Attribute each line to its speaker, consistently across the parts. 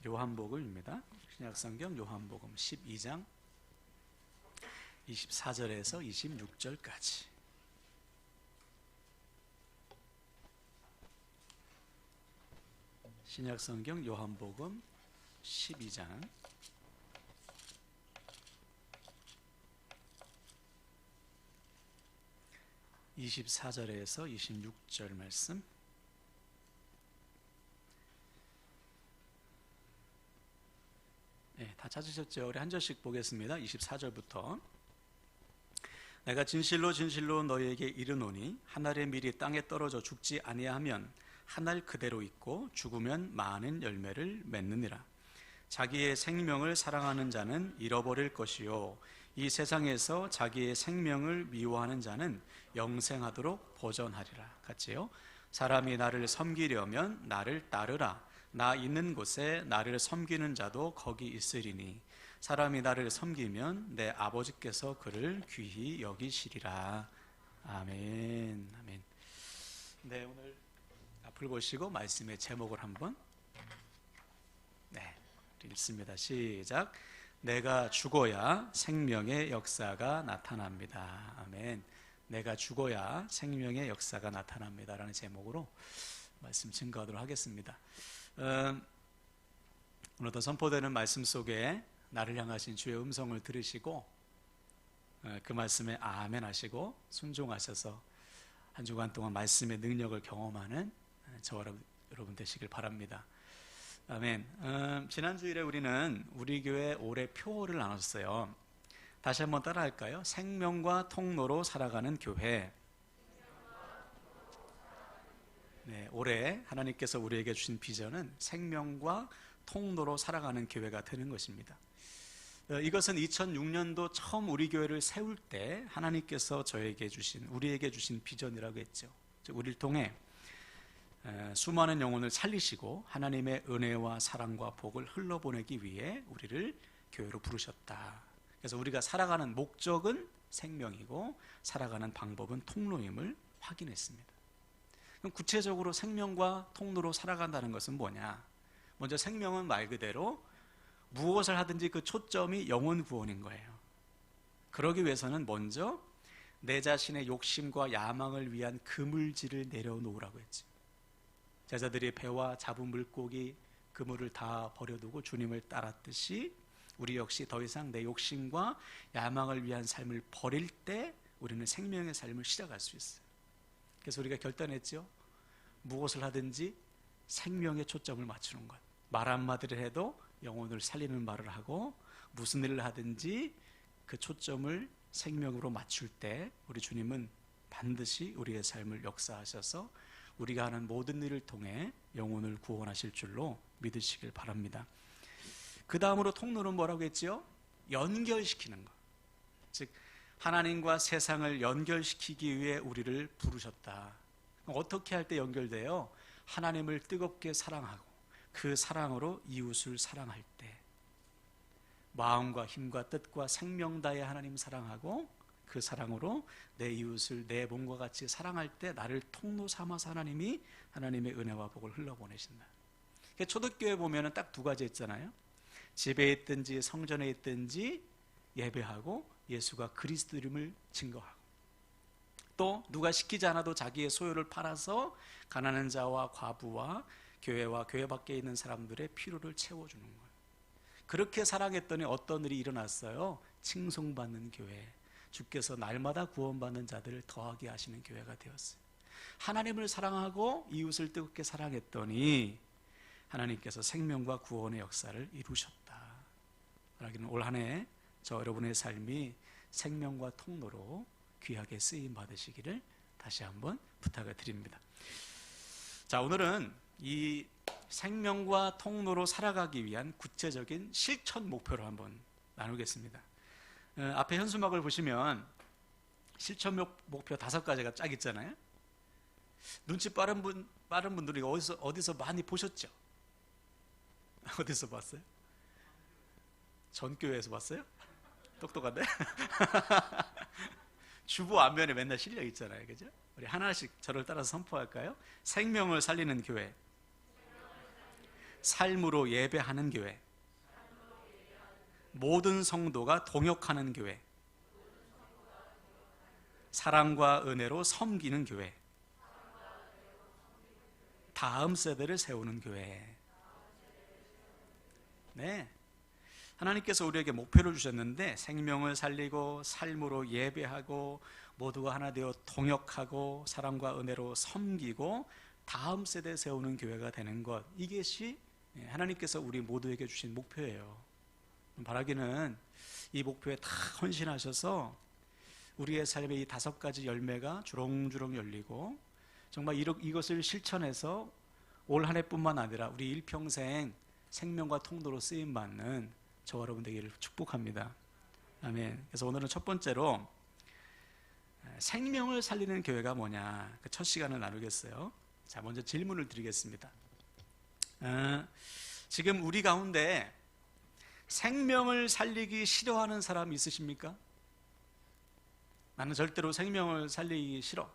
Speaker 1: 요한복음입니다. 신약성경 요한복음 12장 24절에서 26절까지. 신약성경 요한복음 12장 24절에서 26절 말씀. 네, 다 찾으셨죠? 우리 한 절씩 보겠습니다. 24절부터. 내가 진실로 진실로 너희에게 이르노니 한 알의 밀이 땅에 떨어져 죽지 아니하면 한 알 그대로 있고 죽으면 많은 열매를 맺느니라. 자기의 생명을 사랑하는 자는 잃어버릴 것이요 이 세상에서 자기의 생명을 미워하는 자는 영생하도록 보존하리라. 같이요. 사람이 나를 섬기려면 나를 따르라. 나 있는 곳에 나를 섬기는 자도 거기 있으리니 사람이 나를 섬기면 내 아버지께서 그를 귀히 여기시리라. 아멘. 아멘. 네, 오늘 앞을 보시고 말씀의 제목을 한번 읽습니다. 시작. 내가 죽어야 생명의 역사가 나타납니다. 아멘. 내가 죽어야 생명의 역사가 나타납니다 라는 제목으로 말씀 증거하도록 하겠습니다. 오늘도 선포되는 말씀 속에 나를 향하신 주의 음성을 들으시고 그 말씀에 아멘 하시고 순종하셔서 한 주간 동안 말씀의 능력을 경험하는 저와 여러분 되시길 바랍니다. 아멘. 지난주일에 우리는 우리 교회 올해 표를 나눴어요. 다시 한번 따라 할까요? 생명과 통로로 살아가는 교회. 네, 올해 하나님께서 우리에게 주신 비전은 생명과 통로로 살아가는 교회가 되는 것입니다. 이것은 2006년도 처음 우리 교회를 세울 때 하나님께서 우리에게 주신 비전이라고 했죠. 즉 우리를 통해 수많은 영혼을 살리시고 하나님의 은혜와 사랑과 복을 흘러보내기 위해 우리를 교회로 부르셨다. 그래서 우리가 살아가는 목적은 생명이고 살아가는 방법은 통로임을 확인했습니다. 그럼 구체적으로 생명과 통로로 살아간다는 것은 뭐냐? 먼저 생명은 말 그대로 무엇을 하든지 그 초점이 영혼 구원인 거예요. 그러기 위해서는 먼저 내 자신의 욕심과 야망을 위한 그물질을 내려놓으라고 했죠. 제자들이 배와 잡은 물고기 그물을 다 버려두고 주님을 따랐듯이 우리 역시 더 이상 내 욕심과 야망을 위한 삶을 버릴 때 우리는 생명의 삶을 시작할 수 있어요. 그래서 우리가 결단했죠. 무엇을 하든지 생명에 초점을 맞추는 것. 말 한마디를 해도 영혼을 살리는 말을 하고 무슨 일을 하든지 그 초점을 생명으로 맞출 때 우리 주님은 반드시 우리의 삶을 역사하셔서 우리가 하는 모든 일을 통해 영혼을 구원하실 줄로 믿으시길 바랍니다. 그 다음으로 통로는 뭐라고 했지요? 연결시키는 것. 즉 하나님과 세상을 연결시키기 위해 우리를 부르셨다. 어떻게 할 때 연결돼요? 하나님을 뜨겁게 사랑하고 그 사랑으로 이웃을 사랑할 때 마음과 힘과 뜻과 생명 다해 하나님 사랑하고 그 사랑으로 내 이웃을 내 몸과 같이 사랑할 때 나를 통로 삼아서 하나님이 하나님의 은혜와 복을 흘러보내신다. 초대교회 보면은 딱 두 가지 있잖아요. 집에 있든지 성전에 있든지 예배하고 예수가 그리스도임을 증거하고 또 누가 시키지 않아도 자기의 소유를 팔아서 가난한 자와 과부와 교회와 교회 밖에 있는 사람들의 필요를 채워주는 거예요. 그렇게 사랑했더니 어떤 일이 일어났어요? 칭송받는 교회. 주께서 날마다 구원받는 자들을 더하게 하시는 교회가 되었어요. 하나님을 사랑하고 이웃을 뜨겁게 사랑했더니 하나님께서 생명과 구원의 역사를 이루셨다. 그러기는 올 한 해 저 여러분의 삶이 생명과 통로로 귀하게 쓰임 받으시기를 다시 한번 부탁을 드립니다. 자, 오늘은 이 생명과 통로로 살아가기 위한 구체적인 실천 목표를 한번 나누겠습니다. 앞에 현수막을 보시면 실천 목표 5가지가 쫙 있잖아요. 눈치 빠른 분들이 어디서 많이 보셨죠? 어디서 봤어요? 전교회에서 봤어요? 똑똑한데? 주보 앞면에 맨날 실려 있잖아요. 그죠? 우리 하나씩 저를 따라서 선포할까요? 생명을 살리는 교회, 삶으로 예배하는 교회, 모든 성도가 동역하는 교회, 사랑과 은혜로 섬기는 교회, 다음 세대를 세우는 교회. 네, 하나님께서 우리에게 목표를 주셨는데 생명을 살리고 삶으로 예배하고 모두가 하나 되어 동역하고 사랑과 은혜로 섬기고 다음 세대 세우는 교회가 되는 것, 이것이 하나님께서 우리 모두에게 주신 목표예요. 바라기는 이 목표에 다 헌신하셔서 우리의 삶의 이 5가지 열매가 주렁주렁 열리고 정말 이것을 실천해서 올 한 해뿐만 아니라 우리 일평생 생명과 통로로 쓰임받는 저와 여러분 되기를 축복합니다. 아멘. 그래서 오늘은 첫 번째로 생명을 살리는 교회가 뭐냐, 그 첫 시간을 나누겠어요. 자, 먼저 질문을 드리겠습니다. 지금 우리 가운데 생명을 살리기 싫어하는 사람 있으십니까? 나는 절대로 생명을 살리기 싫어.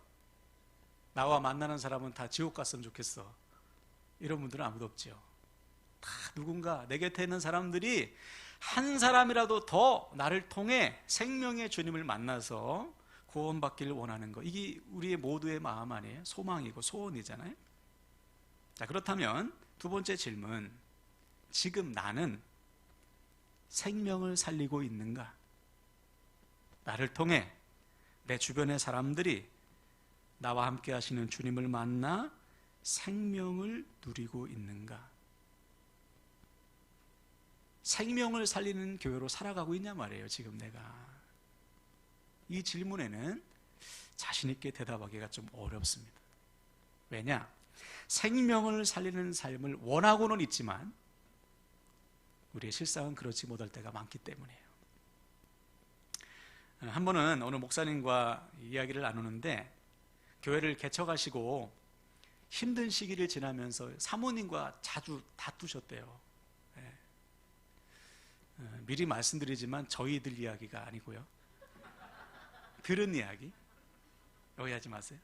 Speaker 1: 나와 만나는 사람은 다 지옥 갔으면 좋겠어. 이런 분들은 아무도 없죠. 다 누군가 내 곁에 있는 사람들이 한 사람이라도 더 나를 통해 생명의 주님을 만나서 구원받기를 원하는 것, 이게 우리의 모두의 마음 아니에요? 소망이고 소원이잖아요. 자, 그렇다면 두 번째 질문, 지금 나는 생명을 살리고 있는가? 나를 통해 내 주변의 사람들이 나와 함께 하시는 주님을 만나 생명을 누리고 있는가? 생명을 살리는 교회로 살아가고 있냐 말이에요, 지금 내가. 이 질문에는 자신 있게 대답하기가 좀 어렵습니다. 왜냐? 생명을 살리는 삶을 원하고는 있지만 우리의 실상은 그렇지 못할 때가 많기 때문이에요. 한 번은 어느 목사님과 이야기를 나누는데 교회를 개척하시고 힘든 시기를 지나면서 사모님과 자주 다투셨대요. 미리 말씀드리지만 저희들 이야기가 아니고요, 들은 이야기, 오해하지 마세요.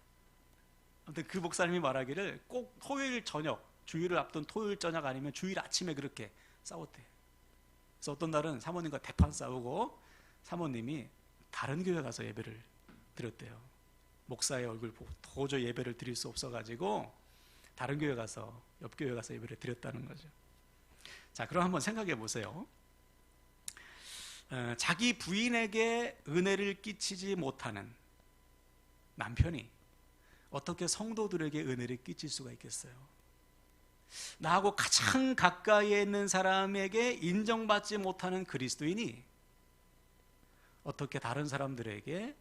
Speaker 1: 아무튼 그 목사님이 말하기를 꼭 토요일 저녁, 주일을 앞둔 토요일 저녁 아니면 주일 아침에 그렇게 싸웠대요. 그래서 어떤 날은 사모님과 대판 싸우고 사모님이 다른 교회 가서 예배를 드렸대요. 목사의 얼굴 보고 도저히 예배를 드릴 수 없어가지고 다른 교회 가서, 옆 교회 가서 예배를 드렸다는 거죠. 자, 그럼 한번 생각해 보세요. 자기 부인에게 은혜를 끼치지 못하는 남편이 어떻게 성도들에게 은혜를 끼칠 수가 있겠어요? 나하고 가장 가까이에 있는 사람에게 인정받지 못하는 그리스도인이 어떻게 다른 사람들에게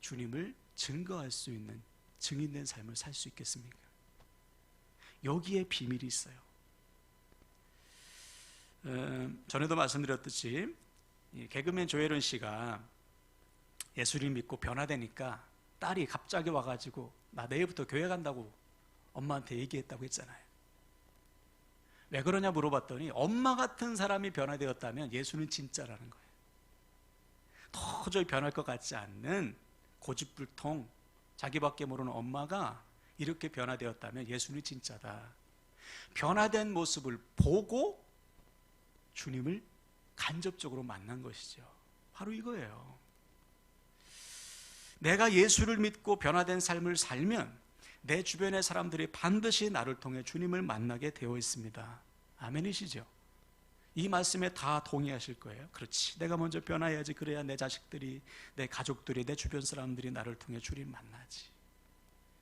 Speaker 1: 주님을 증거할 수 있는 증인된 삶을 살 수 있겠습니까? 여기에 비밀이 있어요. 전에도 말씀드렸듯이 개그맨 조혜련 씨가 예수를 믿고 변화되니까 딸이 갑자기 와가지고 나 내일부터 교회 간다고 엄마한테 얘기했다고 했잖아요. 왜 그러냐 물어봤더니 엄마 같은 사람이 변화되었다면 예수는 진짜라는 거예요. 도저히 변할 것 같지 않는 고집불통, 자기밖에 모르는 엄마가 이렇게 변화되었다면 예수는 진짜다. 변화된 모습을 보고 주님을 간접적으로 만난 것이죠. 바로 이거예요. 내가 예수를 믿고 변화된 삶을 살면 내 주변의 사람들이 반드시 나를 통해 주님을 만나게 되어 있습니다. 아멘이시죠? 이 말씀에 다 동의하실 거예요. 그렇지, 내가 먼저 변화해야지. 그래야 내 자식들이, 내 가족들이, 내 주변 사람들이 나를 통해 주님 만나지.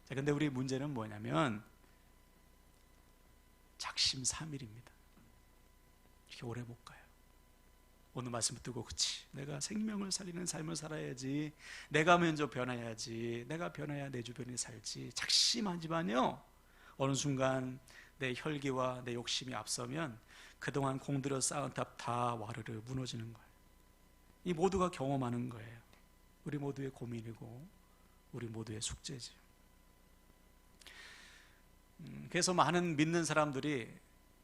Speaker 1: 자, 근데 우리 문제는 뭐냐면 작심삼일입니다. 이렇게 오래 못 가요. 오늘 말씀 듣고, 그치, 내가 생명을 살리는 삶을 살아야지, 내가 먼저 변해야지, 내가 변해야 내 주변이 살지, 작심하지만요, 어느 순간 내 혈기와 내 욕심이 앞서면 그동안 공들여 쌓은 탑 다 와르르 무너지는 거예요. 이 모두가 경험하는 거예요. 우리 모두의 고민이고 우리 모두의 숙제죠. 그래서 많은 믿는 사람들이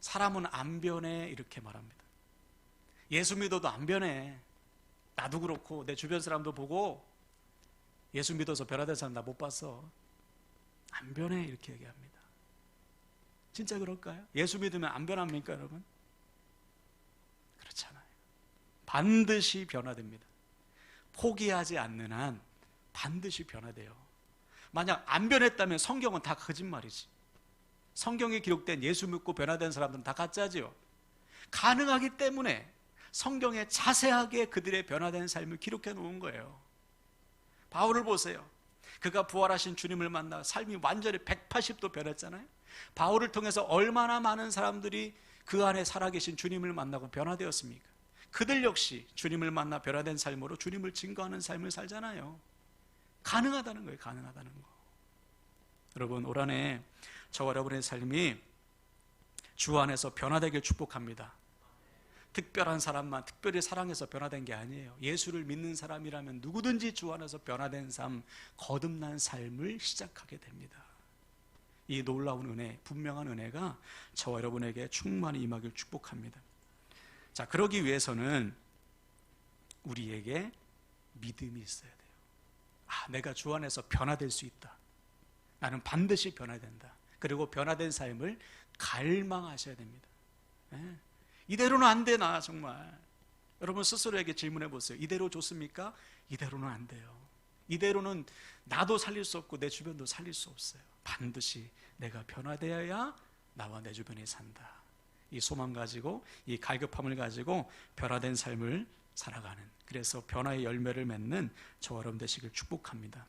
Speaker 1: 사람은 안 변해 이렇게 말합니다. 예수 믿어도 안 변해. 나도 그렇고 내 주변 사람도 보고 예수 믿어서 변화된 사람 나 못 봤어. 안 변해 이렇게 얘기합니다. 진짜 그럴까요? 예수 믿으면 안 변합니까, 여러분? 그렇잖아요. 반드시 변화됩니다. 포기하지 않는 한 반드시 변화돼요. 만약 안 변했다면 성경은 다 거짓말이지. 성경에 기록된 예수 믿고 변화된 사람들은 다 가짜지요. 가능하기 때문에 성경에 자세하게 그들의 변화된 삶을 기록해 놓은 거예요. 바울을 보세요. 그가 부활하신 주님을 만나 삶이 완전히 180도 변했잖아요. 바울을 통해서 얼마나 많은 사람들이 그 안에 살아계신 주님을 만나고 변화되었습니까? 그들 역시 주님을 만나 변화된 삶으로 주님을 증거하는 삶을 살잖아요. 가능하다는 거예요. 가능하다는 거. 여러분, 올 한해 저와 여러분의 삶이 주 안에서 변화되길 축복합니다. 특별한 사람만 특별히 사랑해서 변화된 게 아니에요. 예수를 믿는 사람이라면 누구든지 주 안에서 변화된 삶, 거듭난 삶을 시작하게 됩니다. 이 놀라운 은혜, 분명한 은혜가 저와 여러분에게 충만히 임하길 축복합니다. 자, 그러기 위해서는 우리에게 믿음이 있어야 돼요. 내가 주 안에서 변화될 수 있다. 나는 반드시 변화된다. 그리고 변화된 삶을 갈망하셔야 됩니다. 네. 이대로는 안 되나 정말. 여러분 스스로에게 질문해 보세요. 이대로 좋습니까? 이대로는 안 돼요. 이대로는 나도 살릴 수 없고 내 주변도 살릴 수 없어요. 반드시 내가 변화되어야 나와 내 주변이 산다. 이 소망 가지고, 이 갈급함을 가지고 변화된 삶을 살아가는, 그래서 변화의 열매를 맺는 저와 여러분 되시길 축복합니다.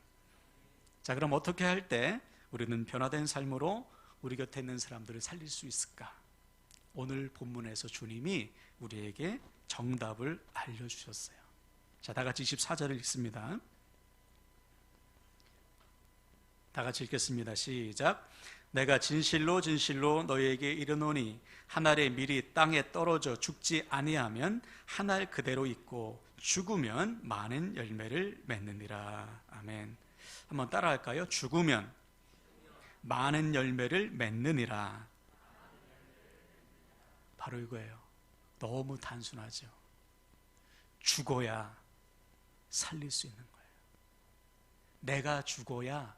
Speaker 1: 자, 그럼 어떻게 할 때 우리는 변화된 삶으로 우리 곁에 있는 사람들을 살릴 수 있을까? 오늘 본문에서 주님이 우리에게 정답을 알려주셨어요. 자, 다 같이 24절을 읽습니다. 다 같이 읽겠습니다. 시작. 내가 진실로 진실로 너희에게 이르노니 한 알의 밀이 땅에 떨어져 죽지 아니하면 한 알 그대로 있고 죽으면 많은 열매를 맺느니라. 아멘. 한번 따라할까요? 죽으면 많은 열매를 맺느니라. 바로 이거예요. 너무 단순하죠. 죽어야 살릴 수 있는 거예요. 내가 죽어야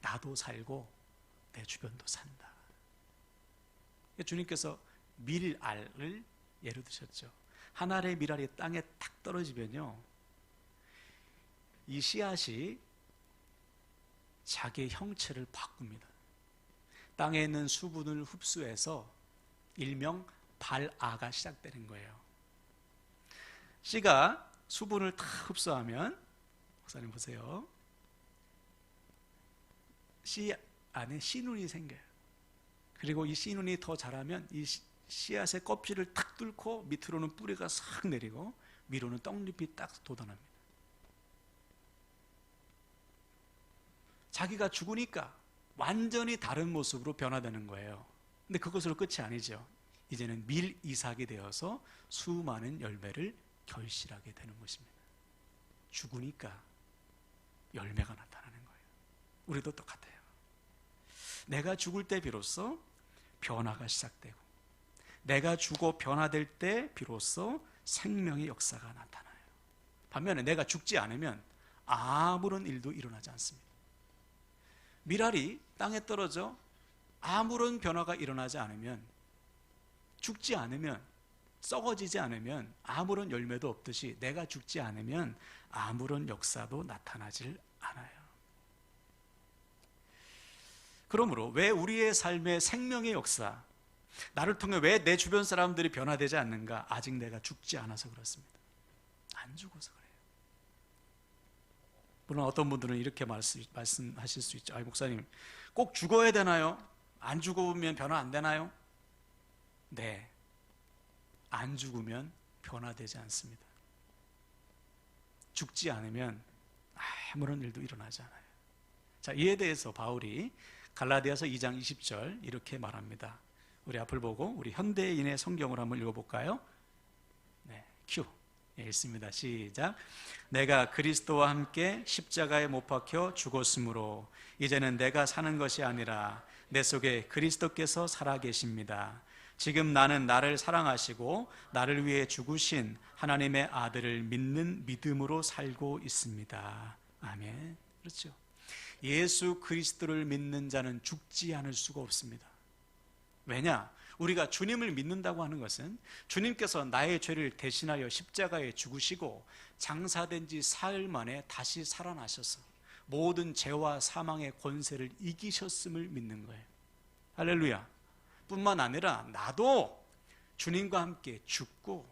Speaker 1: 나도 살고 내 주변도 산다. 주님께서 밀알을 예로 드셨죠. 한 알의 밀알이 땅에 탁 떨어지면요, 이 씨앗이 자기의 형체를 바꿉니다. 땅에 있는 수분을 흡수해서 일명 발아가 시작되는 거예요. 씨가 수분을 다 흡수하면, 목사님 보세요, 씨 안에 씨눈이 생겨요. 그리고 이 씨눈이 더 자라면 이 씨앗의 껍질을 탁 뚫고 밑으로는 뿌리가 싹 내리고 위로는 떡잎이 딱 돋아납니다. 자기가 죽으니까 완전히 다른 모습으로 변화되는 거예요. 근데 그것으로 끝이 아니죠. 이제는 밀이삭이 되어서 수많은 열매를 결실하게 되는 것입니다. 죽으니까 열매가 나타나는 거예요. 우리도 똑같아요. 내가 죽을 때 비로소 변화가 시작되고, 내가 죽어 변화될 때 비로소 생명의 역사가 나타나요. 반면에 내가 죽지 않으면 아무런 일도 일어나지 않습니다. 밀알이 땅에 떨어져 아무런 변화가 일어나지 않으면, 죽지 않으면, 썩어지지 않으면 아무런 열매도 없듯이 내가 죽지 않으면 아무런 역사도 나타나질 않아요. 그러므로 왜 우리의 삶의 생명의 역사, 나를 통해 왜 내 주변 사람들이 변화되지 않는가? 아직 내가 죽지 않아서 그렇습니다. 안 죽어서 그래요. 물론 어떤 분들은 이렇게 말씀하실 수 있죠. 목사님, 꼭 죽어야 되나요? 안 죽으면 변화 안 되나요? 네, 안 죽으면 변화되지 않습니다. 죽지 않으면 아무런 일도 일어나지 않아요. 자, 이에 대해서 바울이 갈라디아서 2장 20절 이렇게 말합니다. 우리 앞을 보고 우리 현대인의 성경을 한번 읽어볼까요? 네, 큐. 읽습니다. 시작. 내가 그리스도와 함께 십자가에 못 박혀 죽었으므로 이제는 내가 사는 것이 아니라 내 속에 그리스도께서 살아계십니다. 지금 나는 나를 사랑하시고 나를 위해 죽으신 하나님의 아들을 믿는 믿음으로 살고 있습니다. 아멘. 그렇죠. 예수 그리스도를 믿는 자는 죽지 않을 수가 없습니다. 왜냐? 우리가 주님을 믿는다고 하는 것은 주님께서 나의 죄를 대신하여 십자가에 죽으시고 장사된 지 사흘 만에 다시 살아나셔서 모든 죄와 사망의 권세를 이기셨음을 믿는 거예요. 할렐루야. 뿐만 아니라 나도 주님과 함께 죽고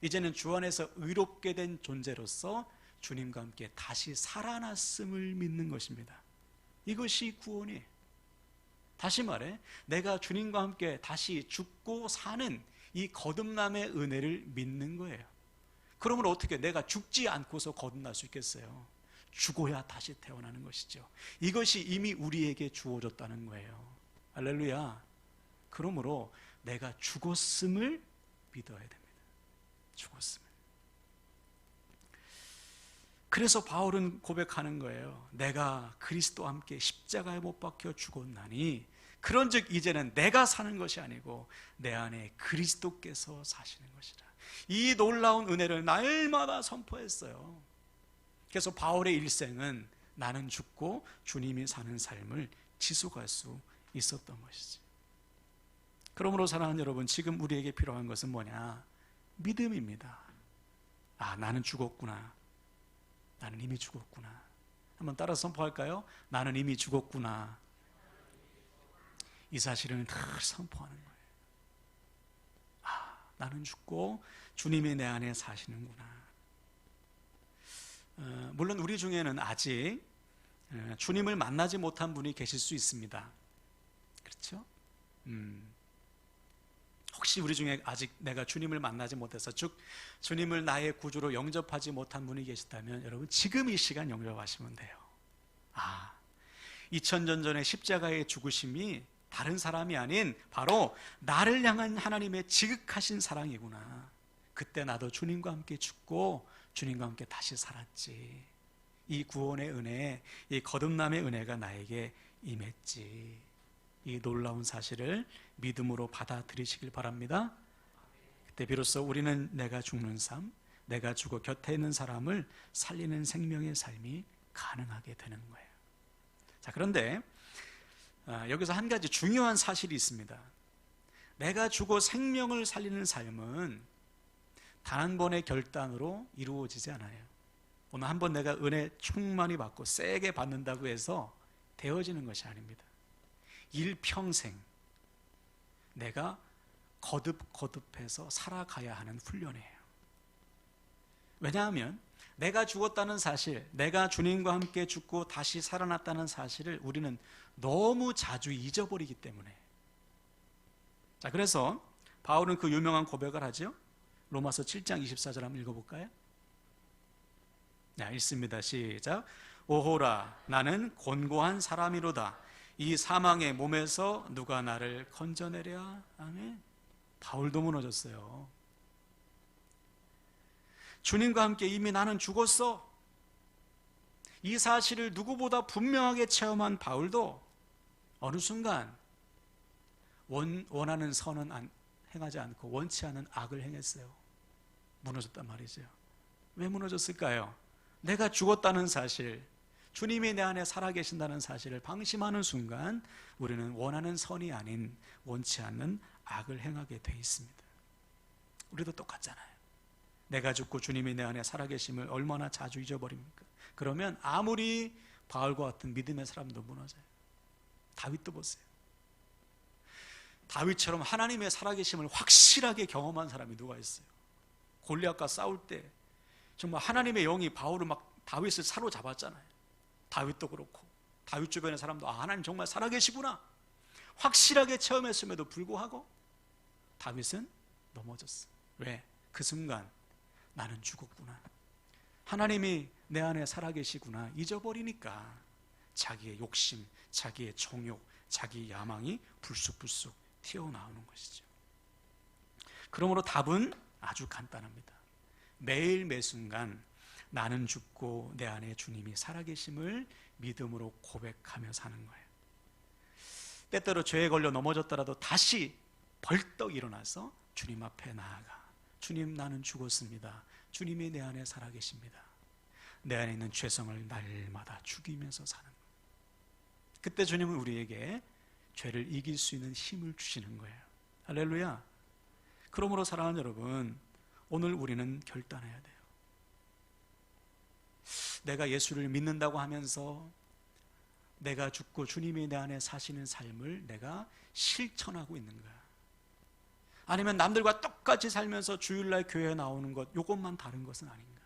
Speaker 1: 이제는 주 안에서 의롭게 된 존재로서 주님과 함께 다시 살아났음을 믿는 것입니다. 이것이 구원이에요. 다시 말해, 내가 주님과 함께 다시 죽고 사는 이 거듭남의 은혜를 믿는 거예요. 그러면 어떻게 내가 죽지 않고서 거듭날 수 있겠어요? 죽어야 다시 태어나는 것이죠. 이것이 이미 우리에게 주어졌다는 거예요. 할렐루야. 그러므로 내가 죽었음을 믿어야 됩니다. 죽었음을. 그래서 바울은 고백하는 거예요. 내가 그리스도와 함께 십자가에 못 박혀 죽었나니 그런즉 이제는 내가 사는 것이 아니고 내 안에 그리스도께서 사시는 것이라. 이 놀라운 은혜를 날마다 선포했어요. 그래서 바울의 일생은 나는 죽고 주님이 사는 삶을 지속할 수 있었던 것이지. 그러므로 사랑하는 여러분, 지금 우리에게 필요한 것은 뭐냐? 믿음입니다. 아, 나는 죽었구나. 나는 이미 죽었구나. 한번 따라 선포할까요? 나는 이미 죽었구나. 이 사실을 늘 선포하는 거예요. 아, 나는 죽고 주님이 내 안에 사시는구나. 물론 우리 중에는 아직 주님을 만나지 못한 분이 계실 수 있습니다. 그렇죠? 혹시 우리 중에 아직 내가 주님을 만나지 못해서 즉 주님을 나의 구주로 영접하지 못한 분이 계시다면 여러분 지금 이 시간 영접하시면 돼요. 아, 2000년 전에 십자가의 죽으심이 다른 사람이 아닌 바로 나를 향한 하나님의 지극하신 사랑이구나. 그때 나도 주님과 함께 죽고 주님과 함께 다시 살았지. 이 구원의 은혜, 이 거듭남의 은혜가 나에게 임했지. 이 놀라운 사실을 믿음으로 받아들이시길 바랍니다. 그때 비로소 우리는 내가 죽는 삶, 내가 죽어 곁에 있는 사람을 살리는 생명의 삶이 가능하게 되는 거예요. 자, 그런데 여기서 한 가지 중요한 사실이 있습니다. 내가 죽어 생명을 살리는 삶은 단 한 번의 결단으로 이루어지지 않아요. 오늘 한 번 내가 은혜 충만히 받고 세게 받는다고 해서 되어지는 것이 아닙니다. 일평생 내가 거듭거듭해서 살아가야 하는 훈련이에요. 왜냐하면 내가 죽었다는 사실, 내가 주님과 함께 죽고 다시 살아났다는 사실을 우리는 너무 자주 잊어버리기 때문에. 자, 그래서 바울은 그 유명한 고백을 하죠. 로마서 7장 24절 한번 읽어볼까요? 네, 읽습니다. 시작. 오호라, 나는 곤고한 사람이로다. 이 사망의 몸에서 누가 나를 건져내랴? 아멘. 바울도 무너졌어요. 주님과 함께 이미 나는 죽었어. 이 사실을 누구보다 분명하게 체험한 바울도 어느 순간 원하는 선은 행하지 않고 원치 않은 악을 행했어요. 무너졌단 말이죠. 왜 무너졌을까요? 내가 죽었다는 사실, 주님이 내 안에 살아계신다는 사실을 방심하는 순간 우리는 원하는 선이 아닌 원치 않는 악을 행하게 돼 있습니다. 우리도 똑같잖아요. 내가 죽고 주님이 내 안에 살아계심을 얼마나 자주 잊어버립니까? 그러면 아무리 바울과 같은 믿음의 사람도 무너져요. 다윗도 보세요. 다윗처럼 하나님의 살아계심을 확실하게 경험한 사람이 누가 있어요? 골리앗과 싸울 때 정말 하나님의 영이 바울을 막 다윗을 사로잡았잖아요. 다윗도 그렇고 다윗 주변의 사람도 하나님 정말 살아계시구나 확실하게 체험했음에도 불구하고 다윗은 넘어졌어요. 왜? 그 순간 나는 죽었구나, 하나님이 내 안에 살아계시구나 잊어버리니까 자기의 욕심, 자기의 정욕, 자기의 야망이 불쑥불쑥 튀어나오는 것이죠. 그러므로 답은 아주 간단합니다. 매일 매순간 나는 죽고 내 안에 주님이 살아계심을 믿음으로 고백하며 사는 거예요. 때때로 죄에 걸려 넘어졌더라도 다시 벌떡 일어나서 주님 앞에 나아가, 주님 나는 죽었습니다. 주님이 내 안에 살아계십니다. 내 안에 있는 죄성을 날마다 죽이면서 사는 거예요. 그때 주님은 우리에게 죄를 이길 수 있는 힘을 주시는 거예요. 할렐루야. 그러므로 사랑하는 여러분, 오늘 우리는 결단해야 돼요. 내가 예수를 믿는다고 하면서 내가 죽고 주님이 내 안에 사시는 삶을 내가 실천하고 있는가? 아니면 남들과 똑같이 살면서 주일날 교회에 나오는 것, 이것만 다른 것은 아닌가?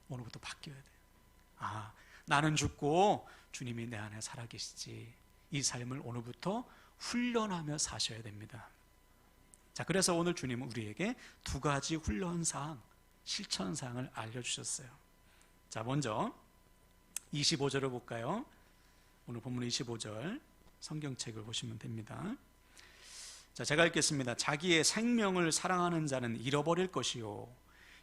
Speaker 1: 오늘부터 바뀌어야 돼요. 아, 나는 죽고 주님이 내 안에 살아계시지. 이 삶을 오늘부터 훈련하며 사셔야 됩니다. 자, 그래서 오늘 주님은 우리에게 두 가지 훈련사항, 실천사항을 알려주셨어요. 자, 먼저 25절을 볼까요? 오늘 본문 25절 성경책을 보시면 됩니다. 자, 제가 읽겠습니다. 자기의 생명을 사랑하는 자는 잃어버릴 것이요,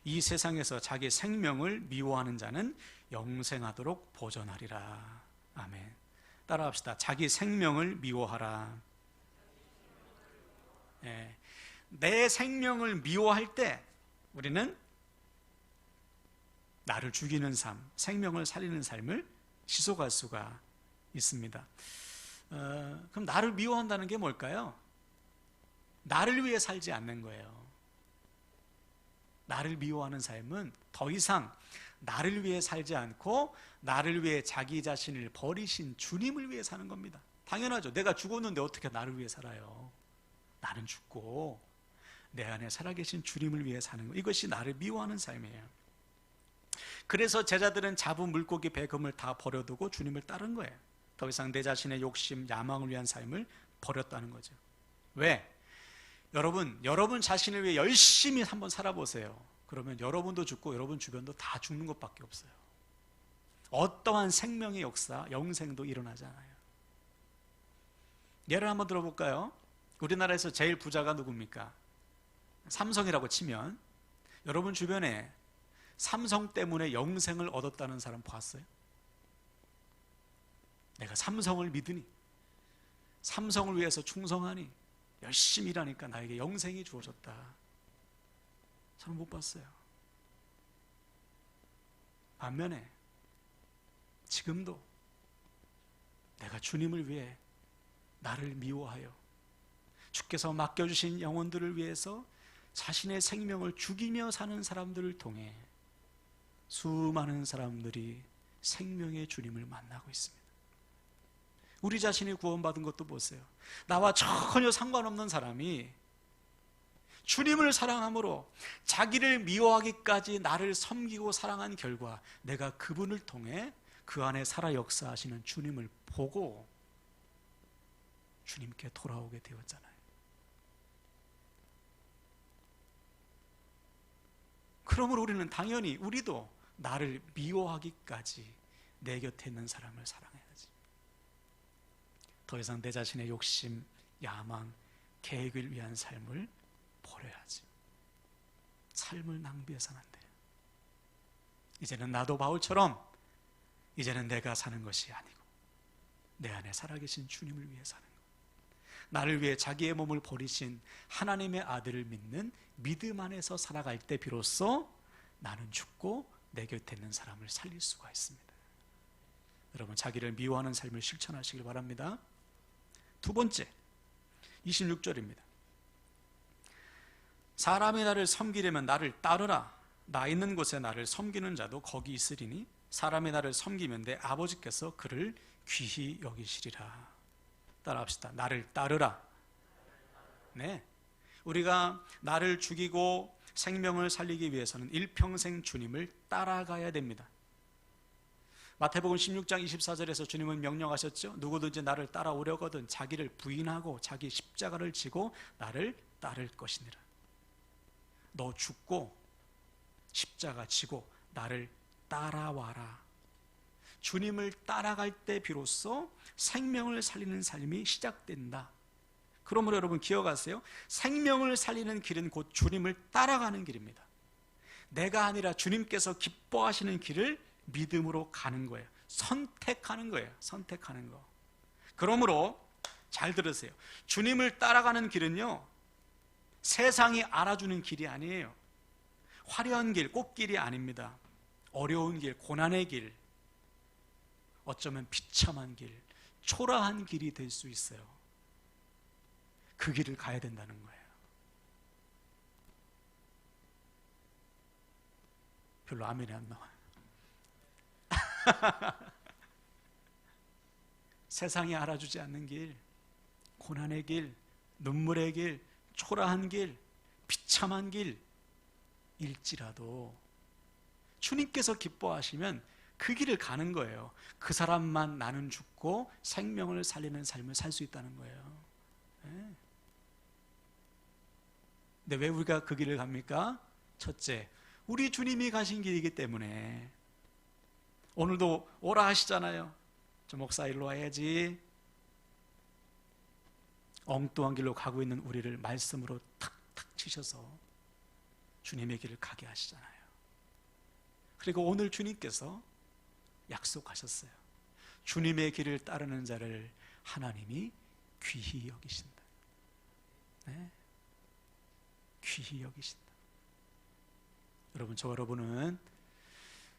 Speaker 1: 이 세상에서 자기 생명을 미워하는 자는 영생하도록 보존하리라. 아멘. 따라합시다. 자기 생명을 미워하라. 네. 내 생명을 미워할 때 우리는 나를 죽이는 삶, 생명을 살리는 삶을 지속할 수가 있습니다. 그럼 나를 미워한다는 게 뭘까요? 나를 위해 살지 않는 거예요. 나를 미워하는 삶은 더 이상 나를 위해 살지 않고 나를 위해 자기 자신을 버리신 주님을 위해 사는 겁니다. 당연하죠. 내가 죽었는데 어떻게 나를 위해 살아요? 나는 죽고 내 안에 살아계신 주님을 위해 사는 거, 이것이 나를 미워하는 삶이에요. 그래서 제자들은 잡은 물고기 배금을 다 버려두고 주님을 따른 거예요. 더 이상 내 자신의 욕심, 야망을 위한 삶을 버렸다는 거죠. 왜? 여러분 자신을 위해 열심히 한번 살아보세요. 그러면 여러분도 죽고 여러분 주변도 다 죽는 것밖에 없어요. 어떠한 생명의 역사, 영생도 일어나지 않아요. 예를 한번 들어볼까요? 우리나라에서 제일 부자가 누굽니까? 삼성이라고 치면 여러분 주변에 삼성 때문에 영생을 얻었다는 사람 봤어요? 내가 삼성을 믿으니, 삼성을 위해서 충성하니, 열심히 일하니까 나에게 영생이 주어졌다. 저는 못 봤어요. 반면에 지금도 내가 주님을 위해 나를 미워하여 주께서 맡겨주신 영혼들을 위해서 자신의 생명을 죽이며 사는 사람들을 통해 수많은 사람들이 생명의 주님을 만나고 있습니다. 우리 자신이 구원받은 것도 보세요. 나와 전혀 상관없는 사람이 주님을 사랑함으로 자기를 미워하기까지 나를 섬기고 사랑한 결과 내가 그분을 통해 그 안에 살아 역사하시는 주님을 보고 주님께 돌아오게 되었잖아요. 그러므로 우리는 당연히 우리도 나를 미워하기까지 내 곁에 있는 사람을 사랑해야지. 더 이상 내 자신의 욕심, 야망, 계획을 위한 삶을 버려야지. 삶을 낭비해서는 안 돼요. 이제는 나도 바울처럼 이제는 내가 사는 것이 아니고 내 안에 살아계신 주님을 위해 사는 것, 나를 위해 자기의 몸을 버리신 하나님의 아들을 믿는 믿음 안에서 살아갈 때 비로소 나는 죽고 내 곁에 있는 사람을 살릴 수가 있습니다. 여러분, 자기를 미워하는 삶을 실천하시길 바랍니다. 두 번째, 26절입니다. 사람이 나를 섬기려면 나를 따르라. 나 있는 곳에 나를 섬기는 자도 거기 있으리니 사람이 나를 섬기면 내 아버지께서 그를 귀히 여기시리라. 따라합시다. 나를 따르라. 네, 우리가 나를 죽이고 생명을 살리기 위해서는 일평생 주님을 따라가야 됩니다. 마태복음 16장 24절에서 주님은 명령하셨죠. 누구든지 나를 따라오려거든 자기를 부인하고 자기 십자가를 지고 나를 따를 것이니라. 너 죽고 십자가 지고 나를 따라와라. 주님을 따라갈 때 비로소 생명을 살리는 삶이 시작된다. 그러므로 여러분 기억하세요. 생명을 살리는 길은 곧 주님을 따라가는 길입니다. 내가 아니라 주님께서 기뻐하시는 길을 믿음으로 가는 거예요. 선택하는 거예요. 선택하는 거. 그러므로 잘 들으세요. 주님을 따라가는 길은요, 세상이 알아주는 길이 아니에요. 화려한 길, 꽃길이 아닙니다. 어려운 길, 고난의 길, 어쩌면 비참한 길, 초라한 길이 될 수 있어요. 그 길을 가야 된다는 거예요. 별로 아멘이 안 나와요. 세상이 알아주지 않는 길, 고난의 길, 눈물의 길, 초라한 길, 비참한 길일지라도 주님께서 기뻐하시면 그 길을 가는 거예요. 그 사람만 나는 죽고 생명을 살리는 삶을 살 수 있다는 거예요. 네. 근데 왜 우리가 그 길을 갑니까? 첫째, 우리 주님이 가신 길이기 때문에. 오늘도 오라 하시잖아요. 저 목사 일로 와야지. 엉뚱한 길로 가고 있는 우리를 말씀으로 탁탁 치셔서 주님의 길을 가게 하시잖아요. 그리고 오늘 주님께서 약속하셨어요. 주님의 길을 따르는 자를 하나님이 귀히 여기신다. 네. 귀히 여기신다. 여러분, 저 여러분은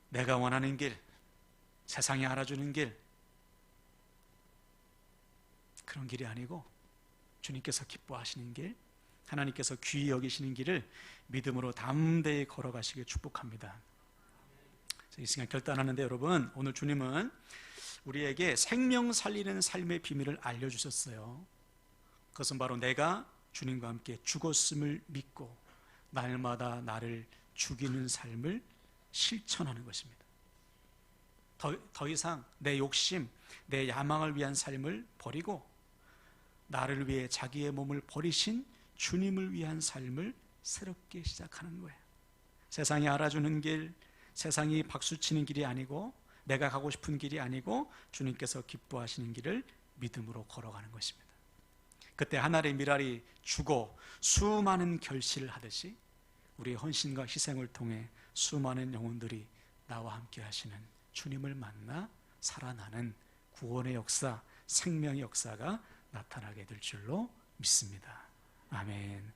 Speaker 1: 내가 원하는 길, 세상이 알아주는 길, 그런 길이 아니고 주님께서 기뻐하시는 길, 하나님께서 귀히 여기시는 길을 믿음으로 담대히 걸어가시길 축복합니다. 이 시간 결단하는데, 여러분, 오늘 주님은 우리에게 생명 살리는 삶의 비밀을 알려주셨어요. 그것은 바로 내가 주님과 함께 죽었음을 믿고 날마다 나를 죽이는 삶을 실천하는 것입니다. 더 이상 내 욕심, 내 야망을 위한 삶을 버리고 나를 위해 자기의 몸을 버리신 주님을 위한 삶을 새롭게 시작하는 거예요. 세상이 알아주는 길, 세상이 박수치는 길이 아니고 내가 가고 싶은 길이 아니고 주님께서 기뻐하시는 길을 믿음으로 걸어가는 것입니다. 그때 하늘의 미랄이 죽어 수많은 결실을 하듯이 우리의 헌신과 희생을 통해 수많은 영혼들이 나와 함께 하시는 주님을 만나 살아나는 구원의 역사, 생명의 역사가 나타나게 될 줄로 믿습니다. 아멘.